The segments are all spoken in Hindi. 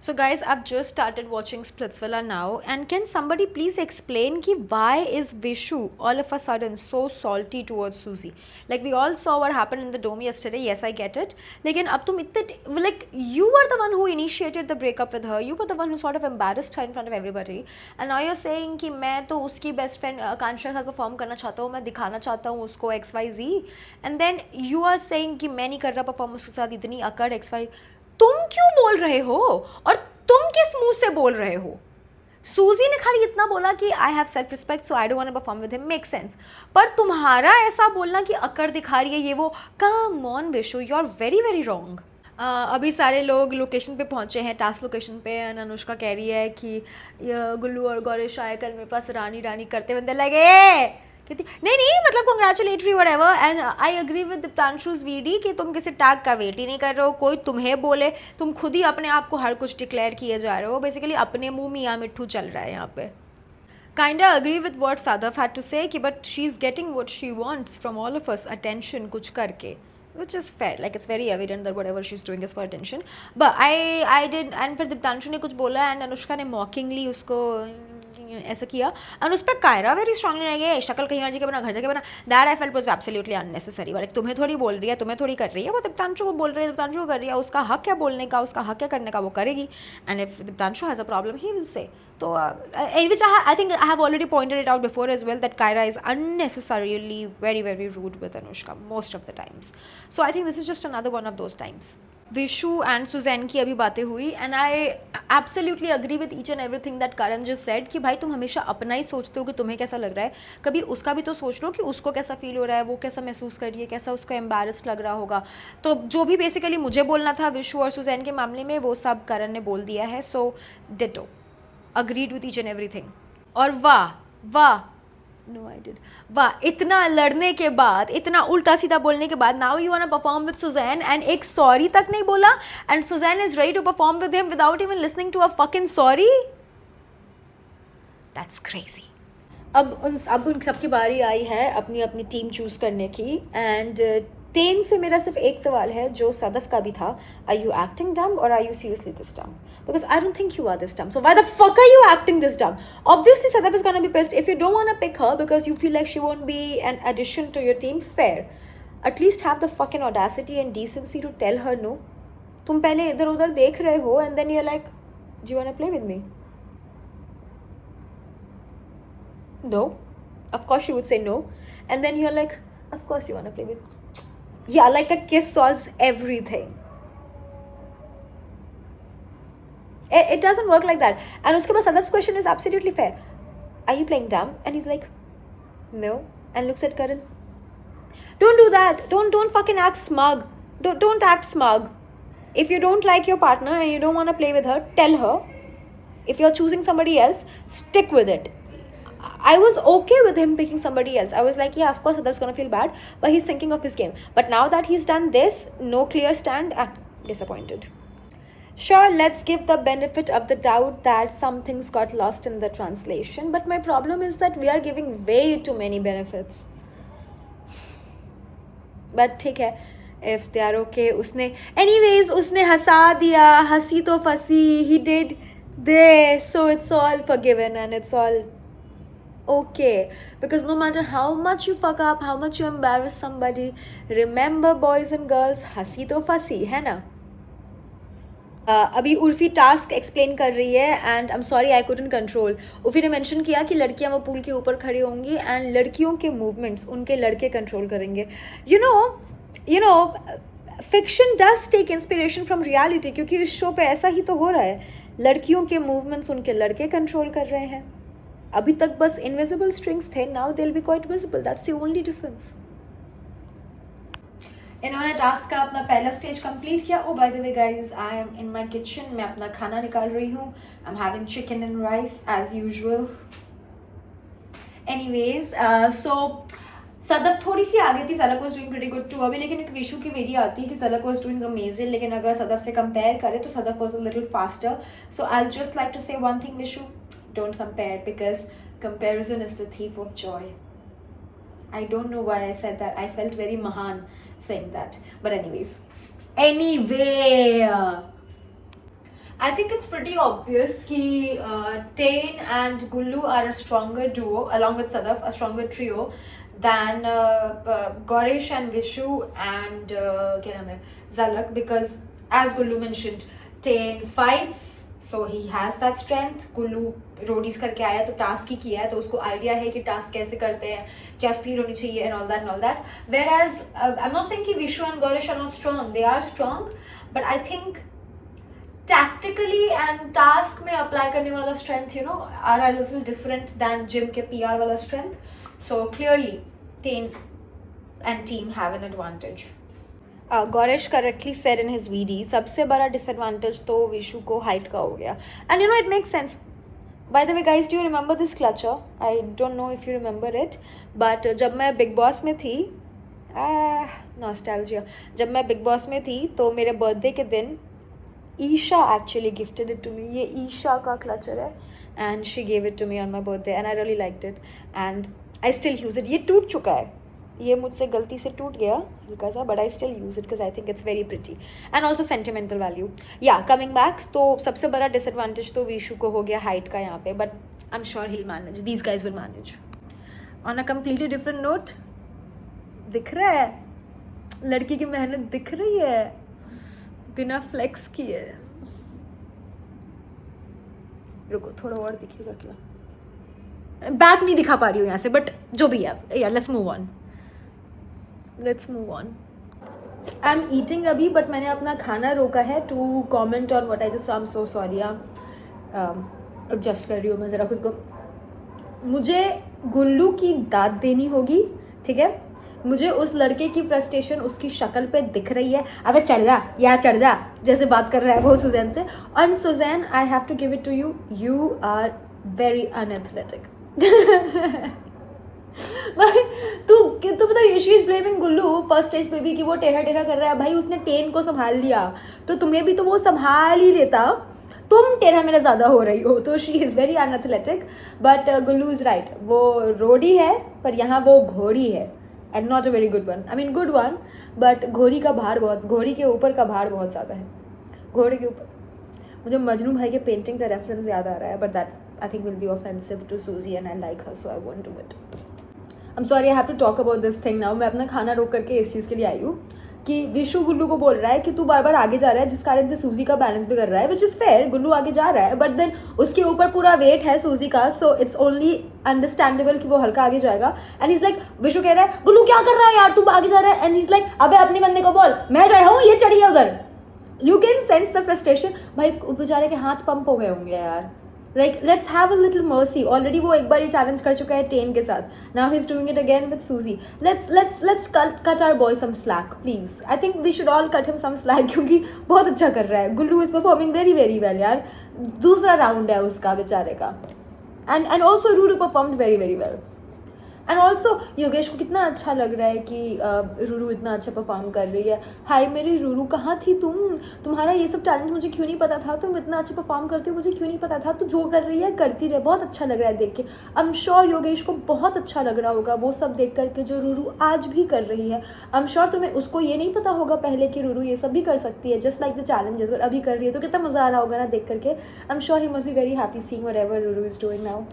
So guys, I've just started watching Splitsvilla now, and can somebody please explain ki why is Vishu all of a sudden so salty towards Susie? Like we all saw what happened in the dome yesterday. Yes, I get it. Lekin ab tum itne like you were the one who initiated the breakup with her. You were the one who sort of embarrassed her in front of everybody. And now you're saying कि मैं तो उसकी best friend आकांक्षा के साथ perform करना चाहता हूँ, मैं दिखाना चाहता हूँ उसको XYZ. And then you are saying कि मैं नहीं कर रहा perform उसके साथ इतनी अकड़ XY. तुम क्यों बोल रहे हो और तुम किस मुंह से बोल रहे हो? सूजी ने खाली इतना बोला कि I have self respect so I don't want to perform with him, make sense. पर तुम्हारा ऐसा बोलना कि अकड़ दिखा रही है ये वो, come on Vishu, you are very very wrong. अभी सारे लोग लोकेशन पे पहुंचे हैं, टास्क लोकेशन पे, एंड अनुष्का कह रही है कि गुल्लू और गौरीश आए कल मेरे पास रानी रानी करते बंदे लगे. कहती नहीं नहीं मतलब congratulatory whatever. And I agree with Deeptanshu's वीडी कि तुम किसी टैग का वेट ही नहीं कर रहे हो, कोई तुम्हें बोले, तुम खुद ही अपने आप को हर कुछ डिक्लेयर किए जा रहे हो. बेसिकली अपने मुंह मियाँ मिट्ठू चल रहा है यहाँ पे. Kinda agree with what Sadaf had to say कि but she's getting what she wants from all of us, attention कुछ करके, which is fair. Like it's very evident that whatever she's doing is for attention. But I did, and फिर दीप्तांशु ने कुछ बोला एंड अनुष्का ने mockingly उसको ऐसा किया, और उस पर कायरा वेरी स्ट्रांगली रह गया, शक्ल कहीं और जगह बना घर जगह बना. That I felt was absolutely unnecessary. Like तुम्हें थोड़ी बोल रही है, तुम्हें थोड़ी कर रही है, वो दीप्तांशु को बोल रही है, दीप्तांशु को कर रही है, उसका हक है बोलने का, उसका हक है करने का, वो करेगी. And if Diptanshu has a problem he will say. So, which I think I have already pointed it out before as well, that Kyra is unnecessarily very, very rude with Anushka most of the times. So, I think this is just another one of those times. Vishu and Suzanne की अभी बातें हुई, and I absolutely agree with each and everything that Karan just said कि भाई तुम हमेशा अपना ही सोचते हो कि तुम्हें कैसा लग रहा है, कभी उसका भी तो सोच लो कि उसको कैसा फील हो रहा है, वो कैसा महसूस कर रही है, कैसा उसको एम्बैरस्ड लग रहा होगा. तो जो भी बेसिकली मुझे बोलना था विशु और सुजैन के मामले में, वो सब करण ने बोल दिया है. सो ditto, agreed with each and everything. और वाह वाह, नो आई डिड, वाह, इतना लड़ने के बाद, इतना उल्टा सीधा बोलने के बाद, now you want to perform with Suzanne and एक सॉरी तक नहीं बोला, and Suzanne is ready to perform with him without even listening to a fucking sorry. That's crazy. अब उन सबकी बारी आई है अपनी अपनी टीम चूज़ करने की, एंड तेन से मेरा सिर्फ एक सवाल है जो सदफ का भी था, आर यू एक्टिंग डम और are you seriously this dumb? Because I don't think you are this dumb, so why the fuck are you acting this dumb? Obviously Sadaf is gonna be pissed if you don't want to pick her because you feel like she won't be an addition to your team. Fair, at least have the fucking audacity and decency to tell her no. तुम पहले इधर उधर देख रहे हो and then you are like, do you want to play with me? No, of course she would say no, and then you're like, of course you want to play with. Yeah, like a kiss solves everything. It doesn't work like that. And uske baad Sadaf's question is absolutely fair. Are you playing dumb? And he's like, no, and looks at Karan. Don't do that. Don't fucking act smug. Don't act smug. If you don't like your partner and you don't want to play with her, tell her. If you're choosing somebody else, stick with it. I was okay with him picking somebody else. I was like, yeah, of course that's gonna feel bad, but he's thinking of his game. But now that he's done this, no clear stand, disappointed. Sure, let's give the benefit of the doubt that some things got lost in the translation, but my problem is that we are giving way too many benefits. But ठीक है, if they are okay, उसने हंसा दिया, हंसी तो फंसी, he did this, so it's all forgiven and it's all okay, because no matter how much you fuck up, how much you embarrass somebody, remember boys and girls, हंसी तो फंसी है ना. अभी उर्फी टास्क एक्सप्लेन कर रही है, and I am sorry I couldn't control. Urfi ने मेंशन किया कि लड़कियां वो पूल के ऊपर खड़ी होंगी एंड लड़कियों के मूवमेंट्स उनके लड़के कंट्रोल करेंगे. You know fiction does take inspiration from reality, क्योंकि इस शो पे ऐसा ही तो हो रहा है, लड़कियों के मूवमेंट्स उनके लड़के कंट्रोल कर रहे हैं. अभी तक बस इनविजिबल स्ट्रिंग्स थे, now they will be quite visible. That's the only difference. इन्होंने टास्क का अपना पहला स्टेज कंप्लीट किया. Oh by the way guys, I am in my kitchen, मैं अपना खाना निकाल रही हूँ. I am having chicken and rice as usual. Anyways, so Sadaf थोड़ी सी आगे थी, सलक was doing pretty good too. अभी लेकिन एक विशु की वीडियो आती है कि सलक वॉज डूइंग अमेजिंग, लेकिन अगर सदफ से कंपेयर करें तो Sadaf was a little faster. So I just like to say one thing, Vishu, don't compare, because comparison is the thief of joy. I don't know why I said that. I felt very mahan saying that. But anyway, I think it's pretty obvious कि Tain and Gullu are a stronger duo, along with Sadaf, a stronger trio than Goresh and Vishu and क्या नाम है Zalak, because as Gullu mentioned, Tain fights, so he has that strength. Gullu Roadies करके आया तो टास्क ही किया है, तो उसको आइडिया है कि टास्क कैसे करते हैं, क्या स्पीड होनी चाहिए and all that. Whereas I'm not saying कि Vishu and Goresh are not strong, they are strong, but I think tactically and task में apply करने वाला strength, you know, are a little different than gym के PR वाला strength. So clearly Tain and team have an advantage. Goresh correctly said in his VD, सबसे बड़ा disadvantage तो विशु को height का हो गया. And you know, it makes sense. By the way guys, do you remember this clutcher? I don't know if you remember it, but जब मैं Big Boss में थी, nostalgia, जब मैं Big Boss में थी तो मेरे बर्थडे के दिन Isha actually gifted it to me. ये ईशा का clutcher है and she gave it to me on my birthday and I really liked it and I still use it. ये टूट चुका है, ये मुझसे गलती से टूट गया हल्का सा, but I still use it because I think it's very pretty and also sentimental value. Yeah, coming back, तो सबसे बड़ा disadvantage तो विशु को हो गया height का यहाँ पे, but I'm sure he'll manage. These guys will manage. On a completely different note, दिख रहा है लड़की की मेहनत दिख रही है बिना फ्लेक्स किए. रुको थोड़ा और दिखेगा क्या, बैक नहीं दिखा पा रही हूँ यहाँ से, बट जो भी है, या let's move on. I am eating अभी, बट मैंने अपना खाना रोका है to comment on what I just. I am so sorry. Adjust कर रही हूँ मैं ज़रा खुद को. मुझे गुल्लू की दाद देनी होगी, ठीक है. मुझे उस लड़के की फ्रस्ट्रेशन उसकी शक्ल पे दिख रही है. अबे चढ़ जा या चढ़ जा जैसे बात कर रहा है वो सुजैन से. And Suzanne, I have to give it to you, you are very unathletic. तू पता है, she is blaming Gullu first stage पे भी कि वो टेढ़ा टेढ़ा कर रहा है. भाई उसने टेन को संभाल लिया तो तुम्हें भी तो वो संभाल ही लेता. तुम टेढ़ा मेरा ज़्यादा हो रही हो. तो she is very unathletic, but Gullu is right. वो रोडी है पर यहाँ वो घोड़ी है, and not a very good one. I mean good one, but घोड़ी का भार बहुत, घोड़ी के ऊपर का भार बहुत ज़्यादा है. घोड़े के ऊपर मुझे मजनू भाई के पेंटिंग का रेफरेंस याद आ रहा है, but that I think will be offensive to Suzie and I like her, so I won't do it. I am sorry, I have to talk about this thing now. मैं अपना खाना रोक करके इस चीज़ के लिए आई हूँ कि विशु गुल्लू को बोल रहा है कि तू बार बार आगे जा रहा है जिस कारण से सूजी का बैलेंस भी कर रहा है, विच इज़ फेयर. गुल्लू आगे जा रहा है, बट देन उसके ऊपर पूरा वेट है सूजी का, सो इट्स ओनली अंडरस्टैंडेबल कि वो हल्का आगे जाएगा. एंड इज लाइक, विशु कह रहा है गुल्लू क्या कर रहा है यार, तू आगे जा रहा है. एंड इज लाइक, अबे अपने बंदे को बोल मैं चढ़ा हूँ, ये चढ़ी है उधर. You can sense the frustration. भाई बेचारे के हाथ पंप हो गए होंगे यार. Like let's have a little mercy. Already वो एक बार ये चैलेंज कर चुका है टेन के साथ. Now he is doing it again with Suzie. Let's cut our boy some slack please. I think we should all cut him some slack, क्योंकि बहुत अच्छा कर रहा है. Gullu is performing very very well यार. दूसरा राउंड है उसका बेचारे का. And also Ruru performed very very well. And also Yogesh को कितना अच्छा लग रहा है कि रूरू इतना अच्छा परफॉर्म कर रही है. हाय मेरी रूरू, कहाँ थी तुम? तुम्हारा ये सब टैलेंट मुझे क्यों नहीं पता था? तुम इतना अच्छा परफॉर्म करते हो, मुझे क्यों नहीं पता था? तू जो कर रही है करती रहे, बहुत अच्छा लग रहा है देख के. आई एम श्योर योगेश को बहुत अच्छा लग रहा होगा वो सब देख करके जो रूरू आज भी कर रही है. आई एम श्योर तुम्हें उसको ये नहीं पता होगा पहले कि रूरू ये सब भी कर सकती है, जस्ट लाइक द चैलेंजेस, और अभी कर रही है तो कितना मज़ा आ रहा होगा ना देख करके. I am sure he must be very happy seeing whatever Ruru is doing now.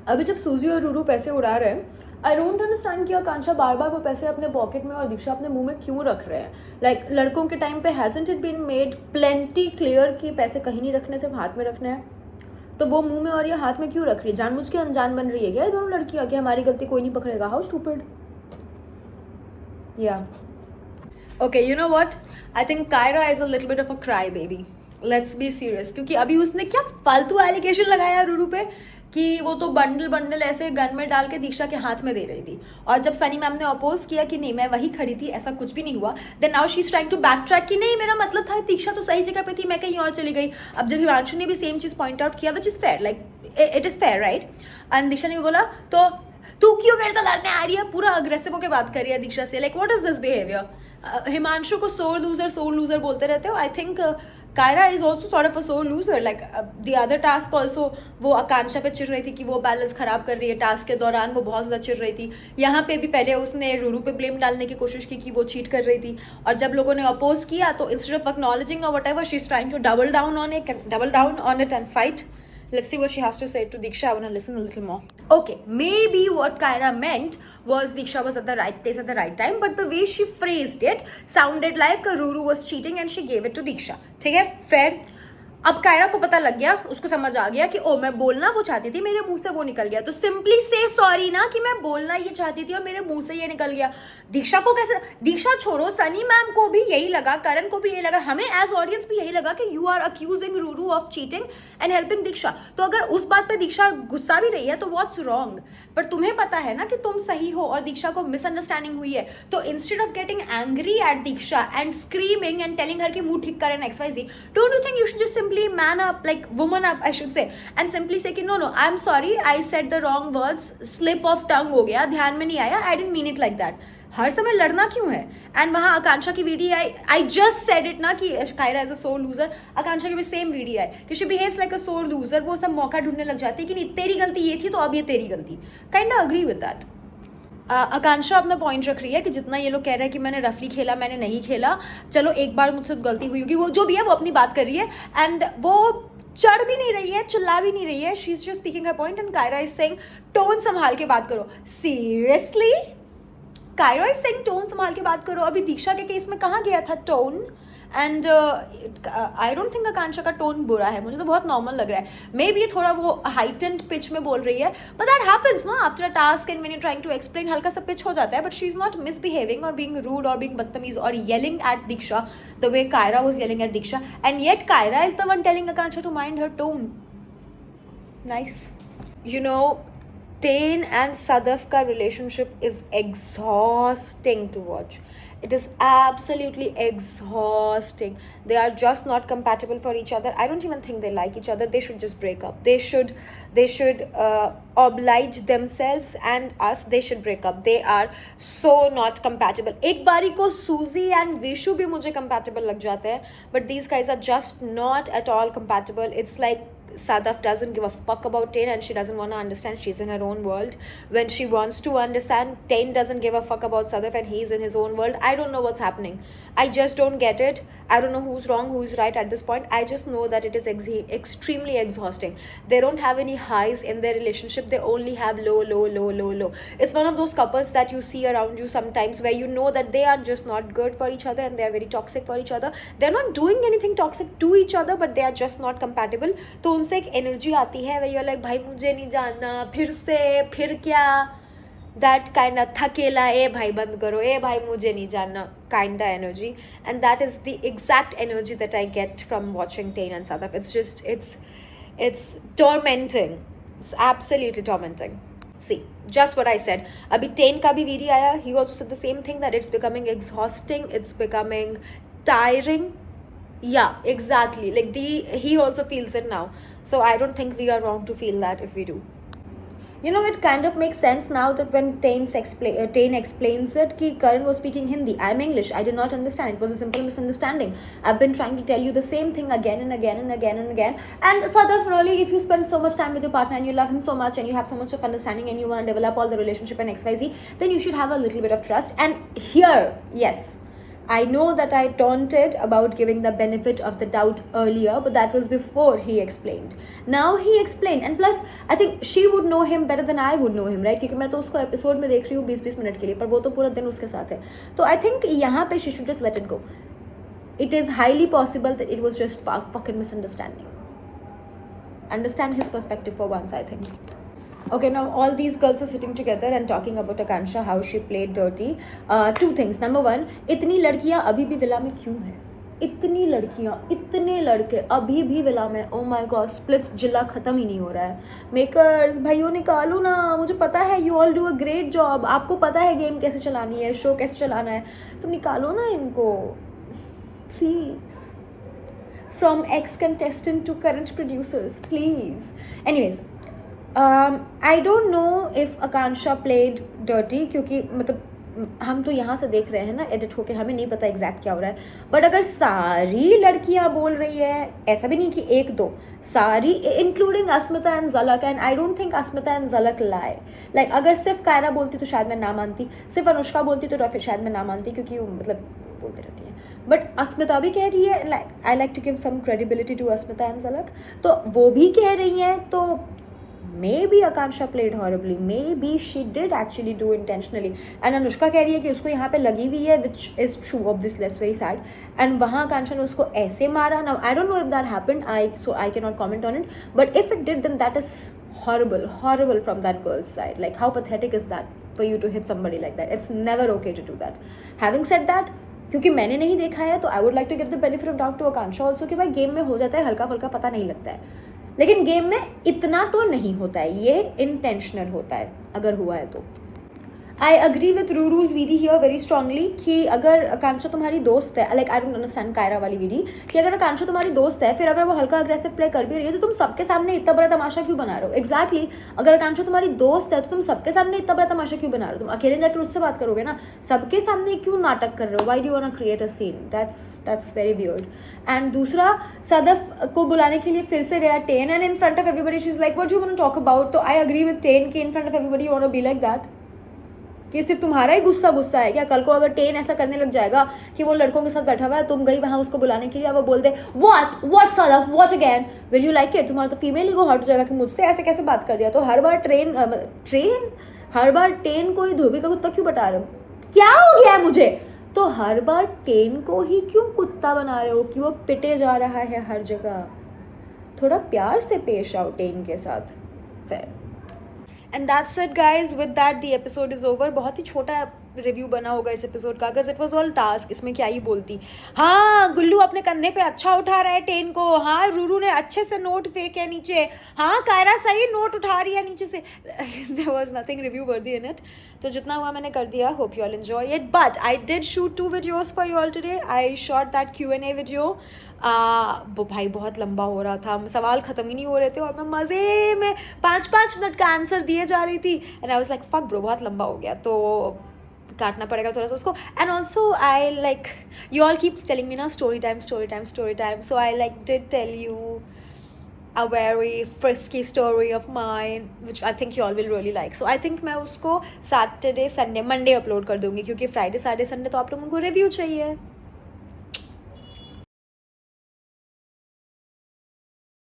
अभी जब सूजी और रूरू पैसे उड़ा रहे हैं, आई डोंट अंडरस्टैंड कि आकांक्षा बार बार वो पैसे अपने पॉकेट में और दीक्षा अपने मुंह में क्यों रख रहे हैं. लाइक लड़कों के टाइम पे hasn't it been made plenty clear कि पैसे कहीं नहीं रखने, सिर्फ हाथ में रखने हैं. तो वो मुंह में और ये हाथ में क्यों रख रही है? जानबूझ के अनजान बन रही है क्या ये दोनों लड़कियाँ कि हमारी गलती कोई नहीं पकड़ेगा? How stupid. Yeah okay, you know what, I think Kyra is a little bit of a cry baby. Let's be serious, क्योंकि अभी उसने क्या फालतू एलिगेशन लगाया रूरू पे कि वो तो बंडल ऐसे गन में डाल के दीक्षा के हाथ में दे रही थी. और जब सनी मैम ने अपोज किया कि नहीं मैं वही खड़ी थी, ऐसा कुछ भी नहीं हुआ, then now she is trying to back track कि नहीं मेरा मतलब था दीक्षा तो सही जगह पे थी, मैं कहीं और चली गई. अब जब हिमांशु ने भी सेम चीज़ पॉइंट आउट किया, which is fair, like it is fair right. And Diksha ने भी बोला तो तू क्यों मेरे से लड़ने आ रही है, पूरा अग्रेसिव होकर बात कर रही है दीक्षा से. Like what is this behaviour? Himanshu को सोल लूजर बोलते रहते हो. I think Kaira is also sort of a sore loser. Like the other task also, वो आकांक्षा पे चिढ़ रही थी कि वो बैलेंस खराब कर रही है, टास्क के दौरान वो बहुत ज़्यादा चिढ़ रही थी. यहाँ पे भी पहले उसने रूरू पे ब्लेम डालने की कोशिश की कि वो चीट कर रही थी, और जब लोगों ने अपोज किया तो इंस्टेड ऑफ एक्नॉलेजिंग और whatever, she is trying to double down on it and fight. Let's see what she has to say to Diksha. I want to listen a little more. Okay, maybe what Kaira meant was Diksha was at the right place at the right time, but the way she phrased it sounded like Ruru was cheating and she gave it to Diksha. ठीक है, fair. अब कायरा को पता लग गया, उसको समझ आ गया कि ओ मैं बोलना वो चाहती थी, मेरे मुंह से वो निकल गया, तो सिंपली से सॉरी ना कि मैं बोलना ये चाहती थी और मेरे मुंह से ये निकल गया. दीक्षा को कैसे, दीक्षा छोड़ो, सनी मैम को भी यही लगा, करण को भी यही लगा, हमें एज ऑडियंस भी यही लगा कि you are accusing Ruru of cheating and helping Diksha. तो अगर उस बात पे दीक्षा गुस्सा भी रही है तो व्हाट्स रॉन्ग, पर तुम्हें पता है ना कि तुम सही हो और दीक्षा को मिसअंडरस्टैंडिंग हुई है, तो instead of getting angry at Diksha and screaming and telling her कि मुंह ठीक करें XYZ, don't you think you should just simply man up, like woman up I should say, and simply say कि no I'm sorry, I said the wrong words, slip of tongue हो गया, ध्यान में नहीं आया, I didn't mean it like that. हर समय लड़ना क्यों है? एंड वहाँ आकांक्षा की video I just said it ना कि कायरा इज अ सोर लूजर, आकांक्षा की भी सेम वीडियो है कि शी बिहेव्स लाइक अ सोर लूजर, वो सब मौका ढूंढने लग जाती है कि नहीं तेरी गलती ये थी तो अब ये तेरी गलती. Kind of agree with that. Akanksha अपना पॉइंट रख रही है कि जितना ये लोग कह रहे हैं कि मैंने रफली खेला, मैंने नहीं खेला, चलो एक बार मुझसे गलती हुई होगी, वो जो भी है वो अपनी बात कर रही है, एंड वो चढ़ भी नहीं रही है, चिल्ला भी नहीं रही है, she is just speaking her point, and Kaira is saying tone संभाल के बात करो. Seriously Kaira is saying tone संभाल के बात करो. अभी दीक्षा के केस में कहाँ गया था tone? And I don't think Akanksha का टोन बुरा है, मुझे तो बहुत नॉर्मल लग रहा है. मे बी थोड़ा वो हाइटेंड पिच में बोल रही है, but that happens no after a task and when you trying to explain, हल्का सा पिच हो जाता है. But she is not misbehaving और बीइंग रूड और बीइंग बदतमीज और yelling at Diksha the way Kaira was yelling at Diksha, and yet Kaira is the one telling Akanksha to mind her tone. Nice. You know, Tain and Sadaf ka relationship is exhausting to watch. It is absolutely exhausting. They are just not compatible for each other. I don't even think they like each other. They should just break up. They should oblige themselves and us. They should break up. They are so not compatible. एक बारी को Suzy and Vishu भी मुझे compatible लग जाते हैं, but these guys are just not at all compatible. It's like Sadaf doesn't give a fuck about Tain and she doesn't want to understand. She's in her own world. When she wants to understand, Tain doesn't give a fuck about Sadaf and he's in his own world. I don't know what's happening. I just don't get it. I don't know who's wrong, who's right at this point. I just know that it is extremely exhausting. They don't have any highs in their relationship. They only have low. It's one of those couples that you see around you sometimes where you know that they are just not good for each other and they are very toxic for each other. They're not doing anything toxic to each other, but they are just not compatible. तो उनसे एक एनर्जी आती है where you're like भाई मुझे नहीं जानना, फिर क्या, that kind of थकेला, ए भाई बंद करो, ए भाई मुझे नहीं जानना kind of energy, and that is the exact energy that I get from watching Tain and Sadaf. It's just it's tormenting. It's absolutely tormenting. See, just what I said. Abhi Tain ka bhi video aaya, he also said the same thing, that it's becoming exhausting, it's becoming tiring. Yeah, exactly. Like he also feels it now. So I don't think we are wrong to feel that if we do. You know, it kind of makes sense now that when Tain explains it, कि Karan was speaking Hindi, I'm English, I did not understand, it was a simple misunderstanding. I've been trying to tell you the same thing again and again and again and again. And Sadaf, really, if you spend so much time with your partner and you love him so much and you have so much of understanding and you want to develop all the relationship and XYZ, then you should have a little bit of trust. And here, yes, I know that I taunted about giving the benefit of the doubt earlier, but that was before he explained. Now he explained, and plus I think she would know him better than I would know him, right? क्योंकि मैं तो उसको एपिसोड में देख रही हूँ 20-20 मिनट के लिए, पर वो तो पूरा दिन उसके साथ है. तो I think यहाँ पे she should just let it go. It is highly possible that it was just fucking misunderstanding. Understand his perspective for once, I think. Okay, now all these girls are sitting together and talking about Akansha, how she played dirty. Two things. Number one, इतनी लड़कियाँ अभी भी विला में क्यों हैं? इतनी लड़कियाँ, इतने लड़के अभी भी विला में. Oh my God, स्प्लिट्स जिला ख़त्म ही नहीं हो रहा है. मेकर्स भाइयों निकालो ना, मुझे पता है you all do a great job. आपको पता है गेम कैसे चलानी है, शो कैसे चलाना है, तुम निकालो ना इनको, please. From ex-contestant to current producers, please. Anyways, I don't know if Akansha played dirty, क्योंकि मतलब हम तो यहाँ से देख रहे हैं ना एडिट होके, हमें नहीं पता एग्जैक्ट क्या हो रहा है, बट अगर सारी लड़कियाँ बोल रही है, ऐसा भी नहीं कि एक दो, सारी इंक्लूडिंग अस्मिता एंड झलक, and I don't think Asmita and झलक लाए, लाइक अगर सिर्फ कायरा बोलती तो शायद मैं ना मानती, सिर्फ अनुष्का बोलती तो फिर शायद मैं ना मानती, क्योंकि वो मतलब बोलती रहती है, बट अस्मिता भी कह रही है, like I like to give some credibility to Asmita and Jhalak, तो वो भी कह रही हैं, तो maybe Akansha played horribly, maybe she did actually do intentionally, and Anushka कह रही है कि उसको यहाँ पे लगी हुई है, which is true obviously, that's very sad, and वहाँ आकांक्षा ने उसको ऐसे मारा. Now I don't know if that happened, so I cannot comment on it, but if it did, then that is horrible from that girl's side. Like how pathetic is that for you to hit somebody like that? It's never okay to do that. Having said that, क्योंकि मैंने नहीं देखा है तो I would like to give the benefit of doubt to Akanksha also, कि भाई गेम में हो जाता है, हल्का फुल्का पता नहीं लगता है, लेकिन गेम में इतना तो नहीं होता है, ये इंटेंशनल होता है अगर हुआ है तो. आई अग्री विथ रूरूज वीडी हियर वेरी स्ट्रांगली कि अगर आकांक्षा तुम्हारी दोस्त है, लाइक आई डोंट अंडरस्टैंड कायरा वाली वीडी, कि अगर आकांक्षा तुम्हारी दोस्त है, फिर अगर वो हल्का अग्रेसिव प्ले कर भी रही है तो तुम सबके सामने इतना बड़ा तमाशा क्यों बना रहे हो? एग्जैक्टली, अगर आकांक्षा तुम्हारी दोस्त है तो तुम सबके सामने इतना बड़ा तमाशा क्यों बना रहे हो? तुम अकेले जाकर उससे बात करोगे ना, सबके सामने क्यों नाटक कर रहे हो? Why do want to create a scene? That's very weird. And दूसरा, सदफ को बुलाने के लिए फिर से गया Tain, and in front of everybody she is like what you want to talk about. तो आई अग्री विथ टेन कि in front of everybody you want to be like that, कि सिर्फ तुम्हारा ही गुस्सा है क्या? कल को अगर टेन ऐसा करने लग जाएगा कि वो लड़कों के साथ बैठा हुआ है, तुम गई वहाँ उसको बुलाने के लिए, वो बोल दे what Sadaf what again, will you like it? तुम्हारा तो फीमेल ईगो हर्ट हो जाएगा कि मुझसे ऐसे कैसे बात कर दिया. तो हर बार टेन को ही धोबी का कुत्ता क्यों बता रहे हो? क्या हो गया है मुझे? तो हर बार टेन को ही क्यों कुत्ता बना रहे हो कि वो पिटे जा रहा है हर जगह? थोड़ा प्यार से पेश आओ टेन के साथ. Fair. And that's it guys, with that the episode is over. बहुत ही छोटा रिव्यू बना होगा इस एपिसोड का, because it was all task. इसमें क्या ही बोलती. हाँ, गुल्लू अपने कंधे पे अच्छा उठा रहा है टेन को. हाँ, रूरू ने अच्छे से नोट फेंके नीचे. हाँ, कायरा सही नोट उठा रही है नीचे से. देयर वॉज नथिंग रिव्यू वर्दी इन इट. तो जितना हुआ मैंने कर दिया. Hope you all enjoy it. But I did shoot 2 videos for you all today. I shot that Q&A video. वो भाई बहुत लंबा हो रहा था, सवाल ख़त्म ही नहीं हो रहे थे, और मैं मज़े में 5-5 मिनट का आंसर दिए जा रही थी. And I was like fuck bro, बहुत लंबा हो गया, तो काटना पड़ेगा थोड़ा सा उसको. And also I like, you all keeps telling me ना story time, so I like did tell you a very frisky story of mine which I think you all will really like. So I think मैं उसको Saturday, Sunday, Monday अपलोड कर दूँगी, क्योंकि Friday, Saturday, Sunday तो आप लोगों को रिव्यू चाहिए.